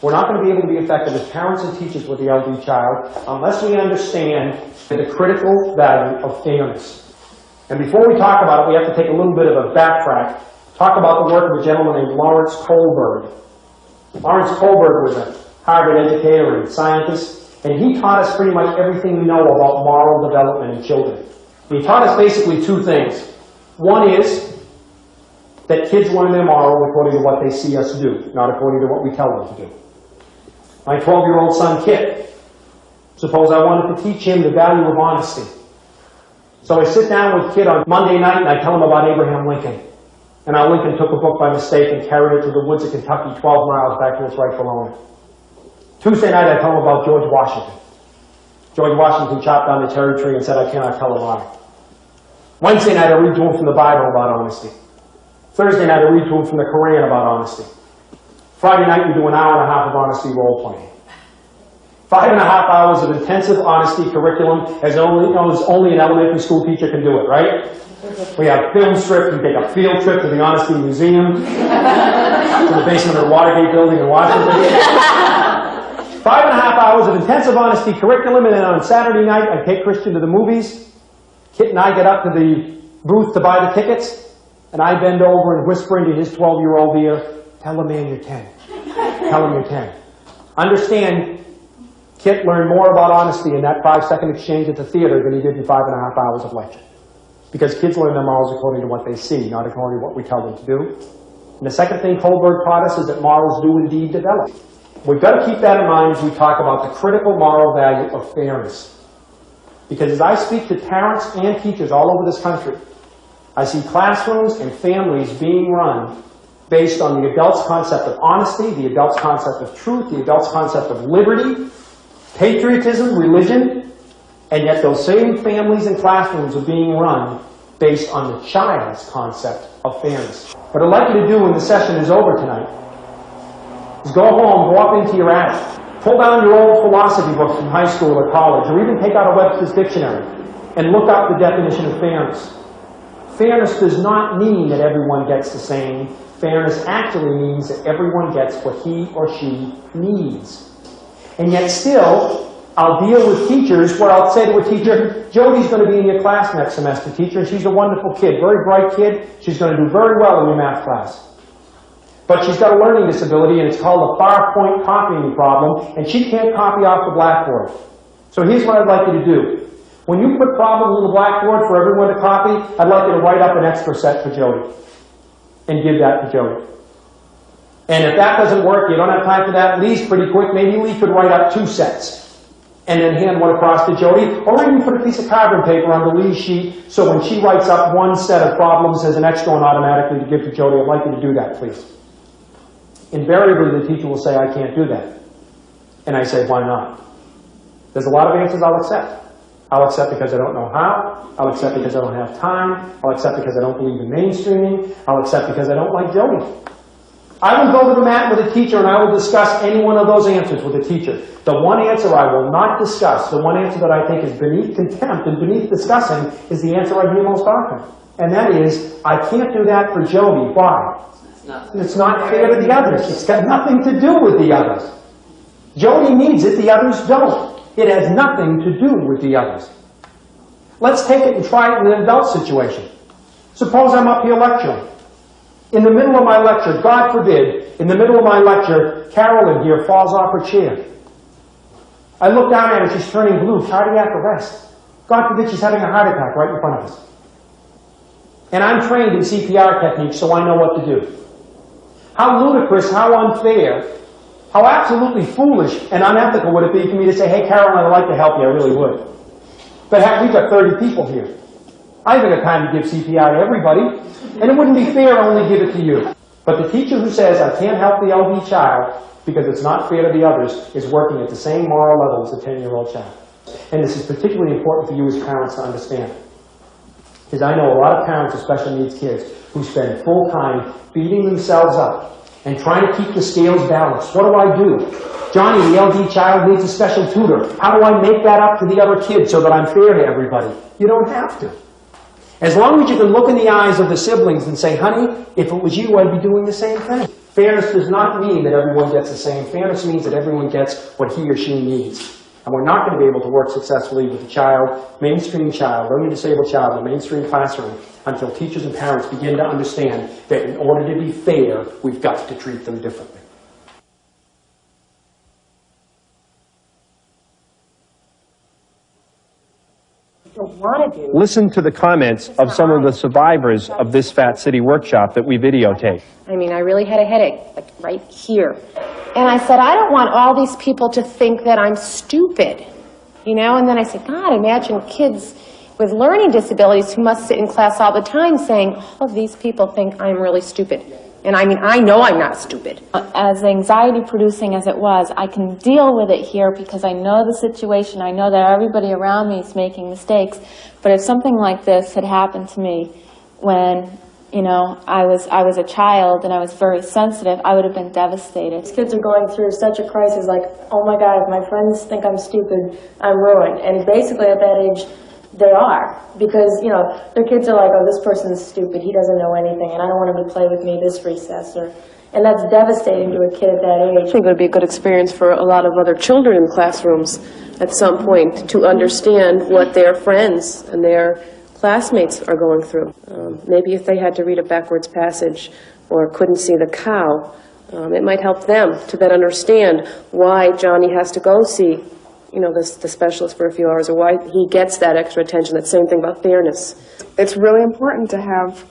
We're not going to be able to be effective as parents and teachers with the LD child unless we understand the critical value of fairness. And before we talk about it, we have to take a little bit of a backtrack, talk about the work of a gentleman named Lawrence Kohlberg. Lawrence Kohlberg was a Harvard educator and scientist, and he taught us pretty much everything we know about moral development in children. And he taught us basically two things. One is that kids learn their morals according to what they see us do, not according to what we tell them to do. My 12-year-old son, Kit, suppose I wanted to teach him the value of honesty. So I sit down with Kit on Monday night and I tell him about Abraham Lincoln. And how Lincoln took a book by mistake and carried it to the woods of Kentucky 12 miles back to its rightful owner. Tuesday night I tell him about George Washington. George Washington chopped down the cherry tree and said, I cannot tell a lie. Wednesday night I read to him from the Bible about honesty. Thursday night I read to him from the Koran about honesty. Friday night we do an hour and a half of honesty role playing. 5.5 hours of intensive honesty curriculum as only an elementary school teacher can do it, right? We have film strips, we take a field trip to the Honesty Museum, to the basement of the Watergate building in Washington. 5.5 hours of intensive honesty curriculum, and then on Saturday night I take Christian to the movies. Kit and I get up to the booth to buy the tickets, and I bend over and whisper into his 12-year-old ear, tell a man you're 10. Tell him you're 10. Understand, Kit learned more about honesty in that 5-second exchange at the theater than he did in 5.5 hours of lecture. Because kids learn their morals according to what they see, not according to what we tell them to do. And the second thing Kohlberg taught us is that morals do indeed develop. We've got to keep that in mind as we talk about the critical moral value of fairness. Because as I speak to parents and teachers all over this country, I see classrooms and families being run based on the adult's concept of honesty, the adult's concept of truth, the adult's concept of liberty, patriotism, religion, and yet those same families and classrooms are being run based on the child's concept of fairness. What I'd like you to do when the session is over tonight is go home, go up into your attic, pull down your old philosophy books from high school or college, or even take out a Webster's dictionary and look up the definition of fairness. Fairness does not mean that everyone gets the same. Fairness actually means that everyone gets what he or she needs. And yet still, I'll deal with teachers where I'll say to a teacher, Jody's going to be in your class next semester, teacher, and she's a wonderful kid, very bright kid. She's going to do very well in your math class. But she's got a learning disability, and it's called a far-point copying problem, and she can't copy off the blackboard. So here's what I'd like you to do. When you put problems on the blackboard for everyone to copy, I'd like you to write up an extra set for Jody and give that to Jody. And if that doesn't work, you don't have time for that, Lee's pretty quick. Maybe Lee could write up 2 sets and then hand one across to Jody, or even put a piece of carbon paper on the Lee's sheet so when she writes up one set of problems as an extra one automatically to give to Jody. I'd like you to do that, please. Invariably, the teacher will say, I can't do that. And I say, why not? There's a lot of answers I'll accept. I'll accept because I don't know how. I'll accept because I don't have time. I'll accept because I don't believe in mainstreaming. I'll accept because I don't like Jody. I will go to the mat with a teacher and I will discuss any one of those answers with a teacher. The one answer I will not discuss, the one answer that I think is beneath contempt and beneath discussing, is the answer I hear most often. And that is, I can't do that for Jody. Why? It's not fair to the others. It's got nothing to do with the others. Jody needs it, the others don't. It has nothing to do with the others. Let's take it and try it in an adult situation. Suppose I'm up here lecturing. In the middle of my lecture, God forbid, in the middle of my lecture, Carolyn here falls off her chair. I look down at her, she's turning blue, cardiac arrest. God forbid she's having a heart attack right in front of us. And I'm trained in CPR techniques, so I know what to do. How ludicrous, how unfair, how absolutely foolish and unethical would it be for me to say, hey, Carolyn, I'd like to help you, I really would. But heck, we've got 30 people here. I haven't got time to give CPR to everybody, and it wouldn't be fair to only give it to you. But the teacher who says, I can't help the LD child because it's not fair to the others, is working at the same moral level as a 10-year-old child. And this is particularly important for you as parents to understand. Because I know a lot of parents with special needs kids who spend full time beating themselves up and trying to keep the scales balanced. What do? Johnny, the LD child, needs a special tutor. How do I make that up to the other kids so that I'm fair to everybody? You don't have to. As long as you can look in the eyes of the siblings and say, honey, if it was you, I'd be doing the same thing. Fairness does not mean that everyone gets the same. Fairness means that everyone gets what he or she needs. And we're not going to be able to work successfully with a child, mainstream child, learning disabled child in the mainstream classroom until teachers and parents begin to understand that in order to be fair, we've got to treat them differently. Listen to the comments of some of the survivors of this Fat City workshop that we videotaped. I mean, I really had a headache, like right here. And I said, I don't want all these people to think that I'm stupid, you know? And then I said, God, imagine kids with learning disabilities who must sit in class all the time saying, all of these people think I'm really stupid. And I mean, I know I'm not stupid. As anxiety-producing as it was, I can deal with it here because I know the situation. I know that everybody around me is making mistakes. But if something like this had happened to me when, you know, I was a child and I was very sensitive, I would have been devastated. These kids are going through such a crisis, like, oh my God, if my friends think I'm stupid, I'm ruined. And basically at that age, they are, because, you know, their kids are like, oh, this person's stupid, he doesn't know anything, and I don't want him to play with me this recess, and that's devastating to a kid at that age. I think it would be a good experience for a lot of other children in classrooms at some point to understand what their friends and their classmates are going through. Maybe if they had to read a backwards passage or couldn't see the cow, it might help them to then understand why Johnny has to go see, you know, the specialist for a few hours, or why he gets that extra attention. That same thing about fairness. It's really important to have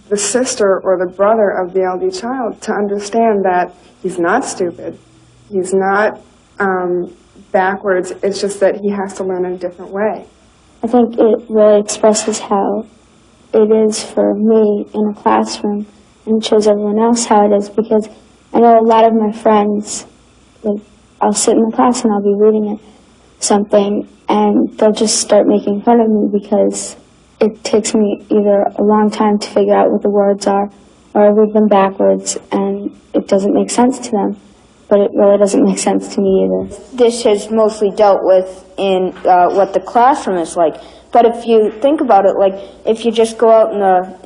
the sister or the brother of the LD child to understand that he's not stupid, he's not backwards, it's just that he has to learn in a different way. I think it really expresses how it is for me in a classroom, and shows everyone else how it is, because I know a lot of my friends, like, I'll sit in the class and I'll be reading something and they'll just start making fun of me because it takes me either a long time to figure out what the words are, or I read them backwards and it doesn't make sense to them. But it really doesn't make sense to me either. This is mostly dealt with in what the classroom is like. But if you think about it, like if you just go out in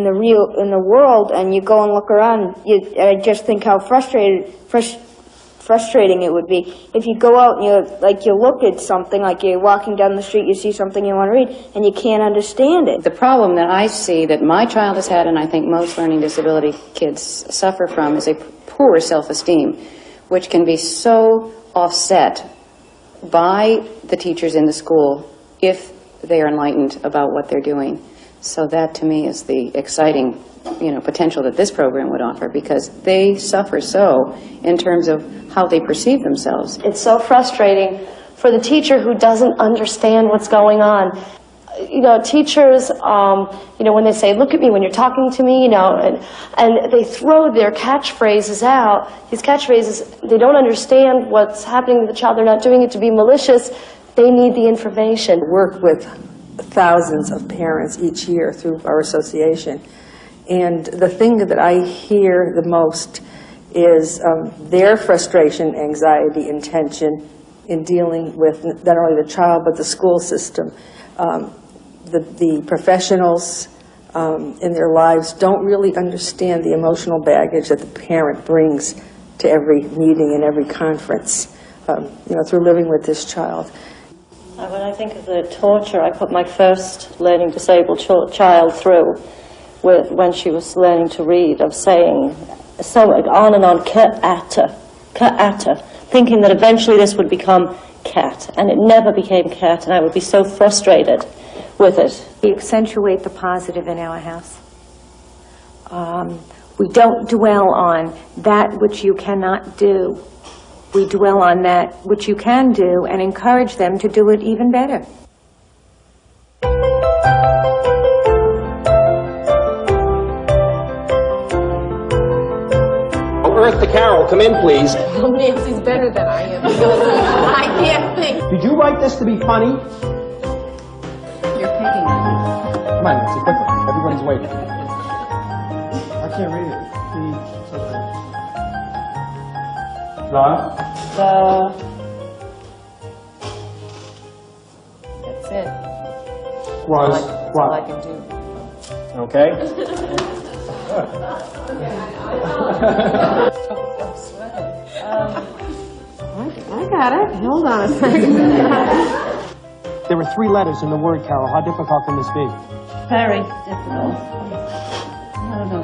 the world and you go and look around, I just think how frustrating it would be if you go out and you look at something, like you're walking down the street, you see something you want to read, and you can't understand it. The problem that I see that my child has had, and I think most learning disability kids suffer from, is a poor self-esteem, which can be so offset by the teachers in the school if they are enlightened about what they're doing. So that, to me, is the exciting, potential that this program would offer, because they suffer so in terms of how they perceive themselves. It's so frustrating for the teacher who doesn't understand what's going on. Teachers, when they say, look at me when you're talking to me, and they throw their catchphrases out, these catchphrases, they don't understand what's happening to the child. They're not doing it to be malicious. They need the information. Work with thousands of parents each year through our association. And the thing that I hear the most is their frustration, anxiety, and tension in dealing with not only the child but the school system. The professionals in their lives don't really understand the emotional baggage that the parent brings to every meeting and every conference, through living with this child. When I think of the torture I put my first learning disabled child through when she was learning to read, of saying so on and on, cat, thinking that eventually this would become cat, and it never became cat, and I would be so frustrated with it. We accentuate the positive in our house. We don't dwell on that which you cannot do. We dwell on that which you can do and encourage them to do it even better. Eartha Carroll, come in, please. Well, Nancy's better than I am. I can't think. Did you write this to be funny? You're picking on me. Come on, Nancy, quickly. Everybody's waiting. I can't read it. That's it. Was That's all I can do. okay? I got it. Hold on a second. There were 3 letters in the word, Carol. How difficult can this be? Very difficult. I don't know.